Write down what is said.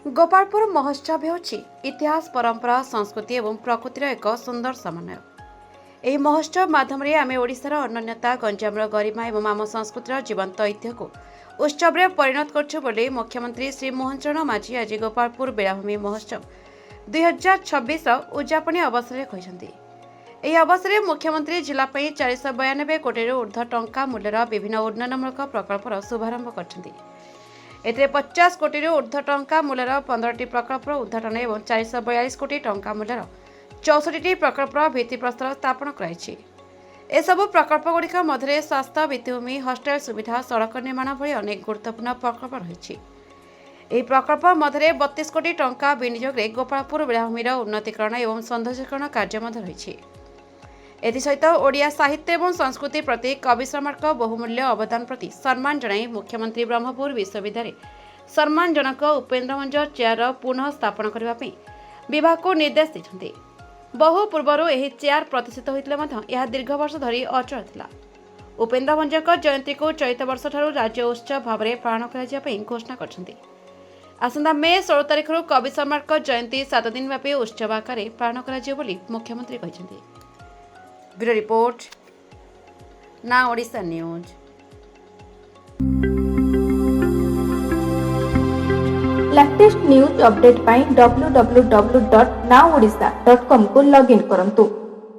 गोपालपुर महोत्सव होछि इतिहास परंपरा संस्कृति एवं प्रकृतिर एक सुंदर समन्वय। ଏହି ମହୋତ୍ସବ ମାଧ୍ୟମରେ ଆମେ ଓଡ଼ିଶାର ଅନନ୍ୟତା ଗଞ୍ଜାମର गरिमा ଏବଂ ଆମ ସଂସ୍କୃତିର ଜୀବନ୍ତ ଐତିହ୍ୟକୁ ଉତ୍ସବରେ ପରିଣତ କରୁଛୁ ବୋଲି ମୁଖ୍ୟମନ୍ତ୍ରୀ ଶ୍ରୀ ମୋହନ ଚରଣ ମାଝୀ ଆଜି ଗୋପାଳପୁର ବେଳାଭୂମି ମହୋତ୍ସବ 2026 ଉଦ୍ଯାପନୀ ଅବସରରେ କହିଛନ୍ତି। ଏହି ଅବସରରେ ମୁଖ୍ୟମନ୍ତ୍ରୀ ଜିଲ୍ଲା ପାଇଁ 492 କୋଟିରୁ ଉର୍ଦ୍ଧ୍ୱ ଟଙ୍କା ମୂଲ୍ୟର ବିଭିନ୍ନ ଉନ୍ନୟନମୂଳକ ପ୍ରକଳ୍ପର ଶୁଭାରମ୍ଭ କରିଛନ୍ତି। ଏଥିରେ 50 କୋଟିରୁ ଉର୍ଦ୍ଧ୍ୱ ଟଙ୍କା ମୂଲ୍ୟର 15ଟି ପ୍ରକଳ୍ପର ଉଦ୍ଘାଟନ ଏବଂ 442 କୋଟି ଟଙ୍କା ମୂଲ୍ୟର 64ଟି ପ୍ରକଳ୍ପର ଭିତ୍ତିପ୍ରସ୍ତର ସ୍ଥାପନ କରାଯାଇଛି। ଏସବୁ ପ୍ରକଳ୍ପଗୁଡ଼ିକ ମଧ୍ୟରେ ସ୍ୱାସ୍ଥ୍ୟ, ଭିତ୍ତିଭୂମି, ହଷ୍ଟେଲ ସୁବିଧା, ସଡ଼କ ନିର୍ମାଣ ଭଳି ଅନେକ ଗୁରୁତ୍ୱପୂର୍ଣ୍ଣ ପ୍ରକଳ୍ପ ରହିଛି। ଏହି ପ୍ରକଳ୍ପ ମଧ୍ୟରେ 32 କୋଟି ଟଙ୍କା ବିନିଯୋଗରେ ଗୋପାଳପୁର ବେଳାଭୂମିର ଉନ୍ନତିକରଣ ଏବଂ ସୌନ୍ଦର୍ଯ୍ୟକରଣ କାର୍ଯ୍ୟ ମଧ୍ୟ ରହିଛି। ଏଥିସହିତ ଓଡ଼ିଆ ସାହିତ୍ୟ ଏବଂ ସଂସ୍କୃତି ପ୍ରତି କବି ସମ୍ରାଟଙ୍କ ବହୁମୂଲ୍ୟ ଅବଦାନ ପ୍ରତି ସମ୍ମାନ ଜଣାଇ ମୁଖ୍ୟମନ୍ତ୍ରୀ ବ୍ରହ୍ମପୁର ବିଶ୍ୱବିଦ୍ୟାଳୟରେ ସମ୍ମାନଜନକ ଉପେନ୍ଦ୍ର ଭଞ୍ଜ ଚେୟାର ପୁନଃ ସ୍ଥାପନ କରିବା ପାଇଁ ବିଭାଗକୁ ନିର୍ଦ୍ଦେଶ ଦେଇଛନ୍ତି। ବହୁ ପୂର୍ବରୁ ଏହି ଚେୟାର ପ୍ରତିଷ୍ଠିତ ହୋଇଥିଲେ ମଧ୍ୟ ଏହା ଦୀର୍ଘ ବର୍ଷ ଧରି ଅଚଳ ଥିଲା। ଉପେନ୍ଦ୍ର ଭଞ୍ଜଙ୍କ ଜୟନ୍ତୀକୁ ଚଳିତ ବର୍ଷଠାରୁ ରାଜ୍ୟ ଉତ୍ସବ ଭାବରେ ପାଳନ କରାଯିବା ପାଇଁ ଘୋଷଣା କରିଛନ୍ତି। ଆସନ୍ତା ମେ 16 ତାରିଖରୁ କବି ସମ୍ରାଟଙ୍କ ଜୟନ୍ତୀ 7 ଦିନ ବ୍ୟାପୀ ଉତ୍ସବ ଆକାରରେ ପାଳନ କରାଯିବ ବୋଲି ମୁଖ୍ୟମନ୍ତ୍ରୀ କହିଛନ୍ତି। Bureau report Na Odisha news. Latest news update पाई www.naodisha.com को लॉगिन करंतु।